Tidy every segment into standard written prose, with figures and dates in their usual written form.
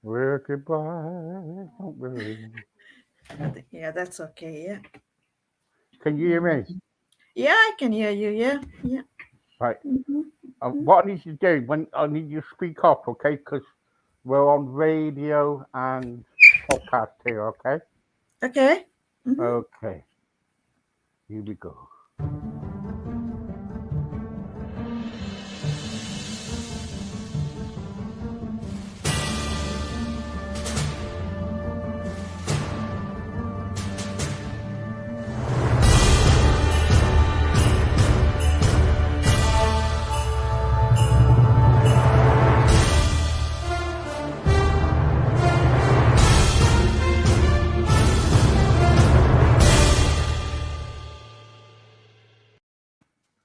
Well, goodbye. Don't worry. Yeah, that's okay. Yeah. Can you hear Mhm. me? Yeah, I can hear you. Yeah. Yeah. Right. Mhm. What I need you to do when I need you to speak up, okay? Because we're on radio and podcast here, okay? Okay. Hmm. Okay. Here we go.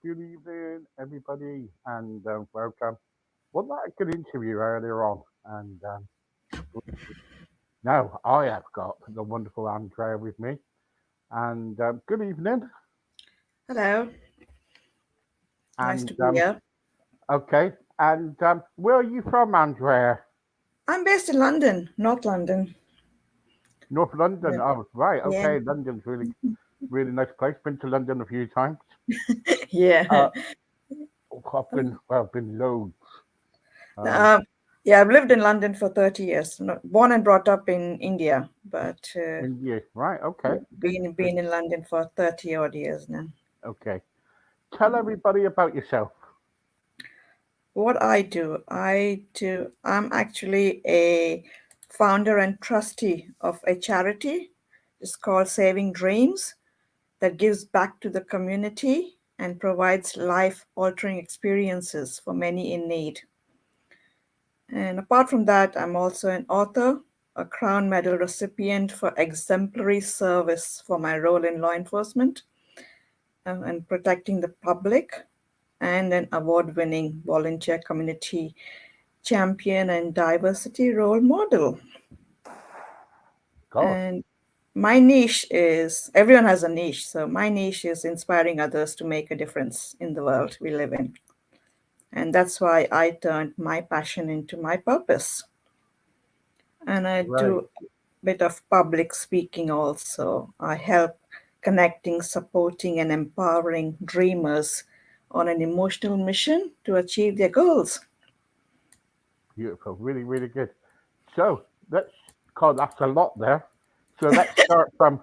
Good evening, everybody, and welcome. Wasn't that a good interview earlier on? And now I have got the wonderful Andrea with me. And good evening. Hello. Nice And to be here. okay. And where are you from, Andrea? I'm based in London, North London. North London. Yeah. Oh, right. Yeah. Okay. London's really nice place. Been to London a few times. Yeah. Uh, I've been loads. Um, Um, yeah, I've lived in London for 30 years. Born and brought up in India, but India. Right. Okay. yeah, Good. Good. been in London for 30 odd years now. Okay. Tell everybody about yourself. What I'm actually a founder and trustee of a charity. It's called Saving Dreams, that gives back to the community and provides life altering experiences for many in need. And apart from that, I'm also an author, a Crown Medal recipient for exemplary service for my role in law enforcement and protecting the public, and an award winning volunteer community champion and diversity role model. Gosh. And my niche is everyone has a niche. So my niche is inspiring others to make a difference in the world we live in. And that's why I turned my passion into my purpose. And I Right. do a bit of public speaking also. I help connecting, supporting, and empowering dreamers on an emotional mission to achieve their goals. Beautiful. Really, really good. So let's call that's a lot there. So let's start from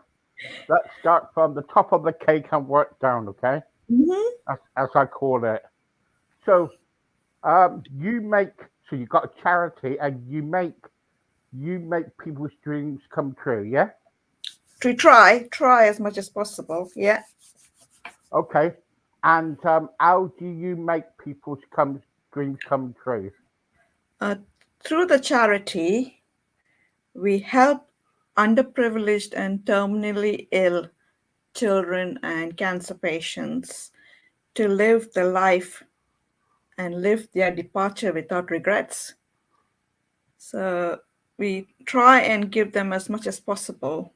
the top of the cake and work down. Okay. Mhm. As I call it. So you make so you got a charity and you make people's dreams come true. Yeah. To try as much as possible. Yeah. Okay. And how do you make people's dreams come true? Uh, Through the charity, we help underprivileged and terminally ill children and cancer patients to live the life and live their departure without regrets. So we try and give them as much as possible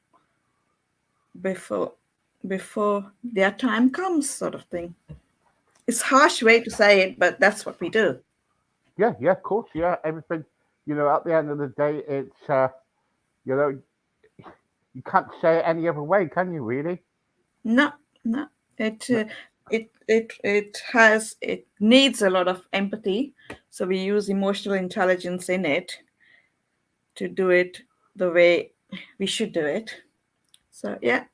before their time comes, sort of thing. It's a harsh way to say it, but that's what we do. Yeah. Yeah. Of course. Yeah. Everything. At the end of the day, it's you know, you can't say it any other way, can you? Really? No, no. It No. it needs a lot of empathy, so we use emotional intelligence in it to do it the way we should do it. So yeah,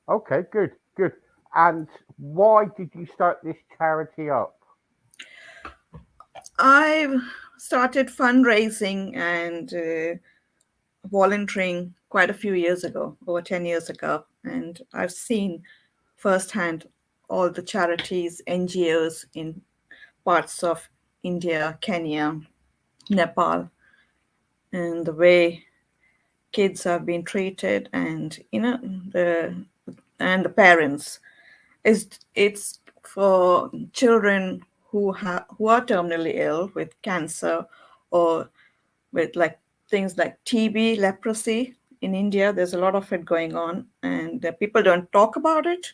Okay. Good. Good. And why did you start this charity up? I've started fundraising and volunteering quite a few years ago, over 10 years ago, and I've seen firsthand all the charities, NGOs in parts of India, Kenya, Nepal, and the way kids have been treated, and the parents. It's for children who are terminally ill with cancer or with like things like TB, leprosy. In India, there's a lot of it going on, and people don't talk about it.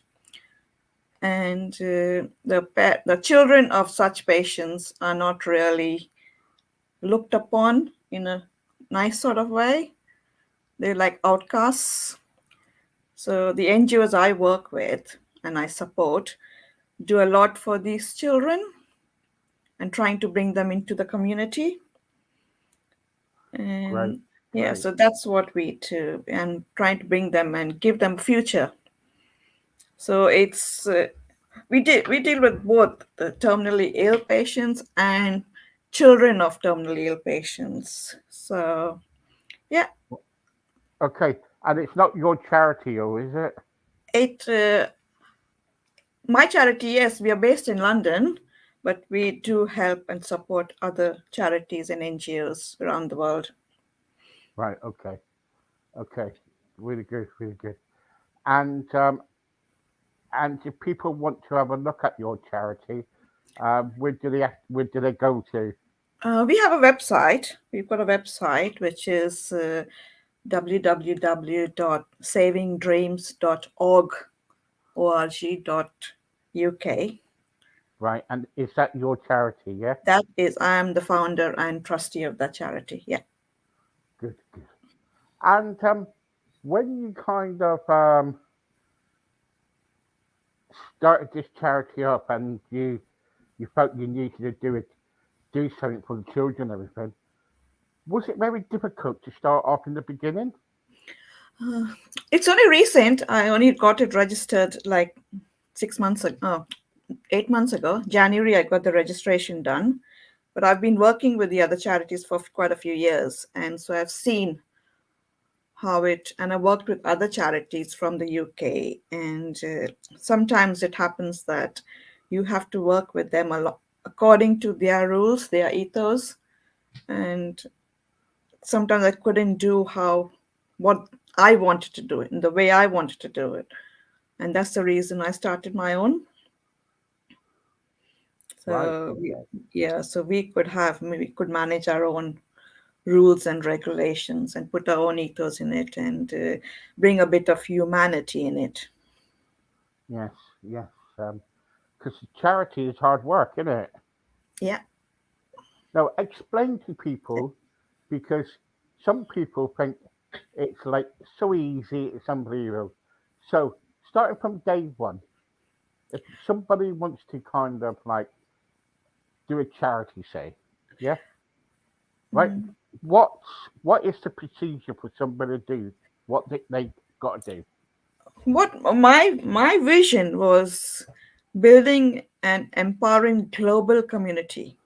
And the children of such patients are not really looked upon in a nice sort of way. They're like outcasts. So the NGOs I work with and I support do a lot for these children and trying to bring them into the community. Great, And yeah, great. so that's what we do, and trying to bring them and give them future. So it's we deal with both the terminally ill patients and children of terminally ill patients. So yeah, Okay, and it's not your charity, or is it? it my charity, yes, we are based in London, but we do help and support other charities and NGOs around the world. Right. Okay. Okay. Really good. Really good. And if people want to have a look at your charity, where do they go to? We have a website. We've got a website which is www.savingdreams.org.uk. Right. And is that your charity? Yeah. That is, I am the founder and trustee of that charity. Yeah. Good. Good. And when you kind of started this charity up, and you felt you needed to do something for the children, and everything, was it very difficult to start off in the beginning? Uh, it's only recent. I only got it registered like 6 months ago, 8 months ago. January, I got the registration done. But I've been working with the other charities for quite a few years. And so I've seen how it, and I worked with other charities from the UK. And sometimes it happens that you have to work with them a lot according to their rules, their ethos. And sometimes I couldn't do what I wanted to do it in the way I wanted to do it. And that's the reason I started my own. Right. So Okay. yeah, so we could manage our own rules and regulations and put our own ethos in it and bring a bit of humanity in it. Yes. Yes. Because charity is hard work, isn't it? Yeah. Now, explain to people, because some people think it's like so easy, it's unbelievable. So, starting from day one, if somebody wants to kind of like do a charity, say, yeah, right, Mm. what's what is the procedure for somebody to do what they got to do? What my vision was building an empowering global community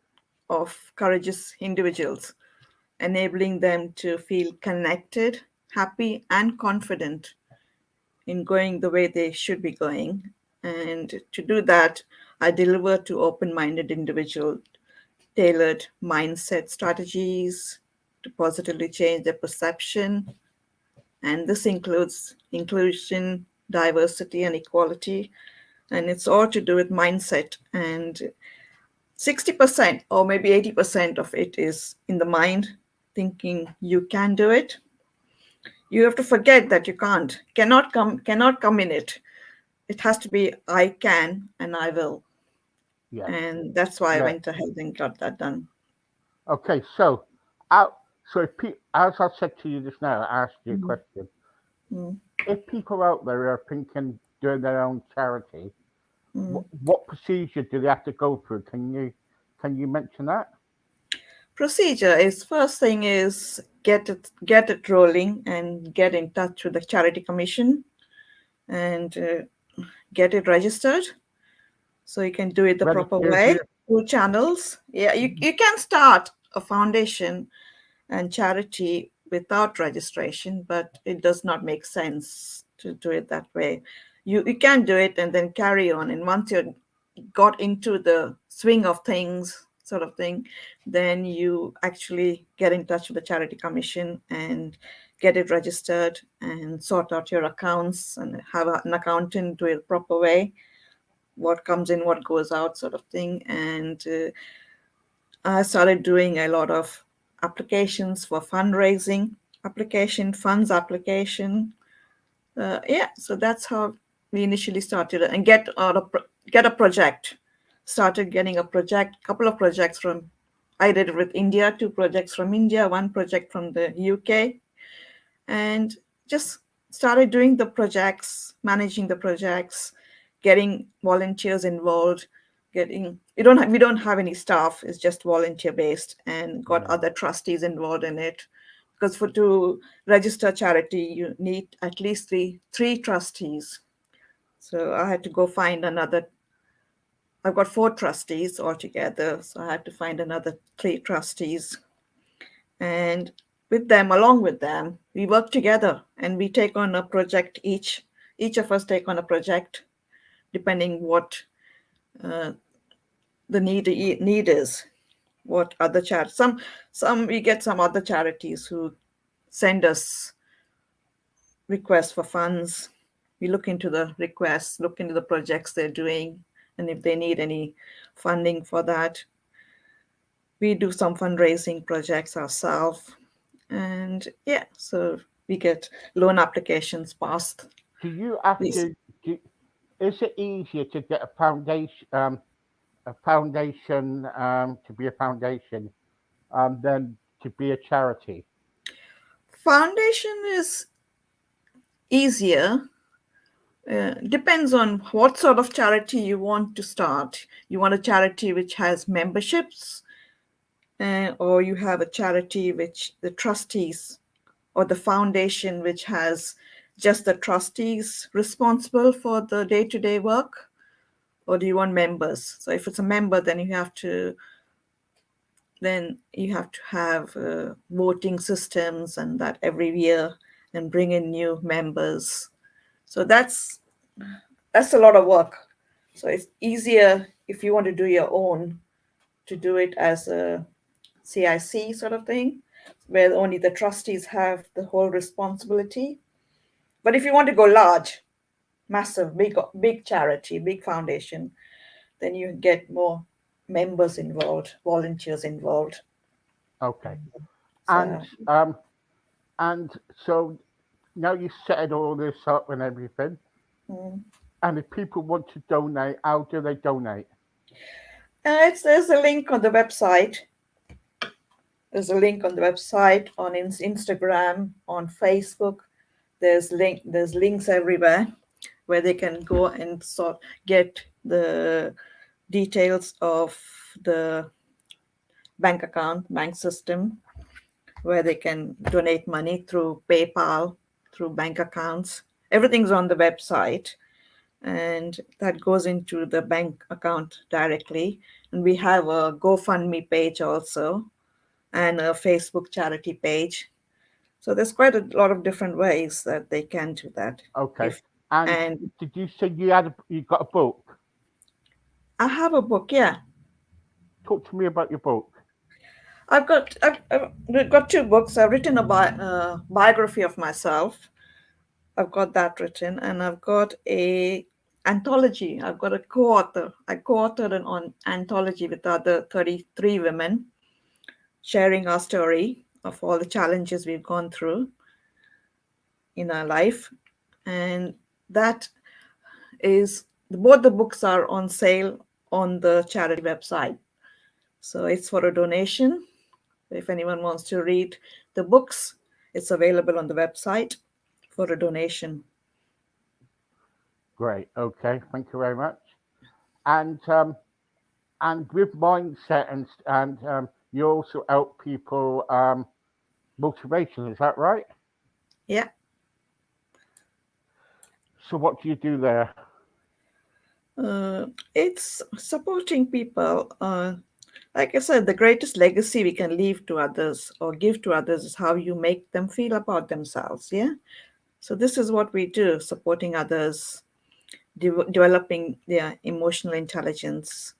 of courageous individuals, enabling them to feel connected, happy, and confident in going the way they should be going. And to do that, I deliver to open minded individuals tailored mindset strategies to positively change their perception. And this includes inclusion, diversity, and equality. And it's all to do with mindset. And 60% or maybe 80% of it is in the mind, thinking you can do it. You have to forget that you cannot come in it. It has to be I can and I will. Yes, And that's why I yeah. went ahead and got that done. Okay, so out. So if as I said to you just now, I asked you a Mm, question. mm, If people out there are thinking doing their own charity, mm. what procedure do they have to go through? Can you mention that? Procedure is first thing is get it rolling and get in touch with the charity commission and get it registered so you can do it the proper Register way your through channels. Yeah, you can start a foundation and charity without registration, but it does not make sense to do it that way. You can do it and then carry on, and once you're got into the swing of things sort of thing, then you actually get in touch with the charity commission and get it registered and sort out your accounts and have an accountant do it the proper way, what comes in, what goes out, sort of thing. And I started doing a lot of applications for fundraising, funds application. Yeah, so that's how we initially started and get a project. Started getting a project, couple of projects from I did it with India, 2 projects from India, 1 project from the UK, and just started doing the projects, managing the projects, getting volunteers involved. Getting we don't have any staff; it's just volunteer based, and got Yeah. other trustees involved in it. Because for to register charity, you need at least three trustees. So I had to go find another. I've got 4 trustees altogether, so I had to find another 3 trustees, and along with them, we work together and we take on a project each. Each of us take on a project depending what uh, the need is. What other some we get some other charities who send us requests for funds. We look into the requests, look into the projects they're doing, and if they need any funding for that, we do some fundraising projects ourselves. And yeah, so we get loan applications passed. Do you have These to? Do, is it easier to get a foundation to be a foundation than to be a charity? foundation is easier. Depends on what sort of charity you want to start. You want a charity which has memberships, or you have a charity which the trustees, or the foundation which has just the trustees responsible for the day-to-day work, or do you want members? So if it's a member, then you have to have voting systems and that every year, and bring in new members. So that's a lot of work. So it's easier if you want to do your own, to do it as a CIC sort of thing, where only the trustees have the whole responsibility. But if you want to go large, massive, big charity, big foundation, then you get more members involved, volunteers involved. Okay. And So um, and so now you set all this up and everything. mm. And if people want to donate, how do they donate? There's a link on the website. There's a link on the website, on Instagram, on Facebook. There's links everywhere where they can go and get the details of the bank system, where they can donate money through PayPal, through bank accounts. Everything's on the website, and that goes into the bank account directly. And we have a GoFundMe page also, and a Facebook charity page. So there's quite a lot of different ways that they can do that. Okay. If And and did you say you got a book? I have a book, yeah. Talk to me about your book. I've got 2 books. I've written a biography of myself. I've got that written, and I've got a anthology. I've got a co-author. I co-authored an anthology with other 33 women, sharing our story of all the challenges we've gone through in our life. And that is both the books are on sale on the charity website. So it's for a donation. If anyone wants to read the books, it's available on the website for a donation. Great. Okay. Thank you very much. And with mindset and you also help people motivation. Is that right? Yeah. So what do you do there? It's supporting people. Like I said, the greatest legacy we can leave to others or give to others is how you make them feel about themselves. Yeah. So this is what we do, supporting others, developing their emotional intelligence,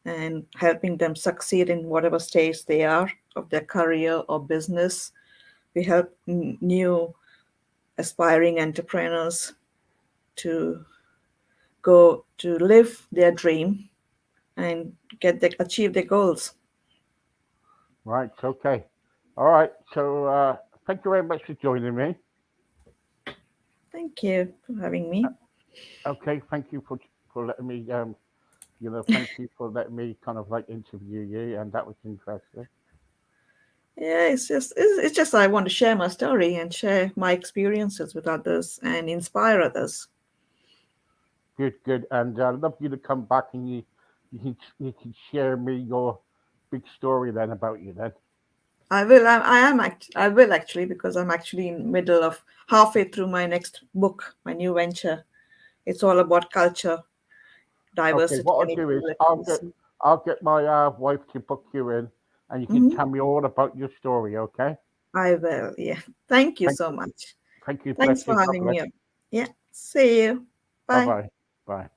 and helping them succeed in whatever stage they are of their career or business. We help new aspiring entrepreneurs to go to live their dream and achieve their goals. Right. Okay. All right. So thank you very much for joining me. Thank you for having me. Okay. Thank you for letting me Thank you for letting me kind of like interview you, and that was interesting. Yeah, it's just I want to share my story and share my experiences with others and inspire others. Good, good, and I'd love you to come back and you can share me your big story then about you then. I will actually, because I'm actually in middle of halfway through my next book, my new venture. It's all about culture, Okay, diversity, what I'll and do is I'll equalities. get I'll get my wife to book you in, and you can Mhm. tell me all about your story. Okay. I will. Yeah. Thank you Thank so much. thank you. Bless Thanks you. for God having bless. me up. Yeah. See you. Bye Bye. bye. Bye.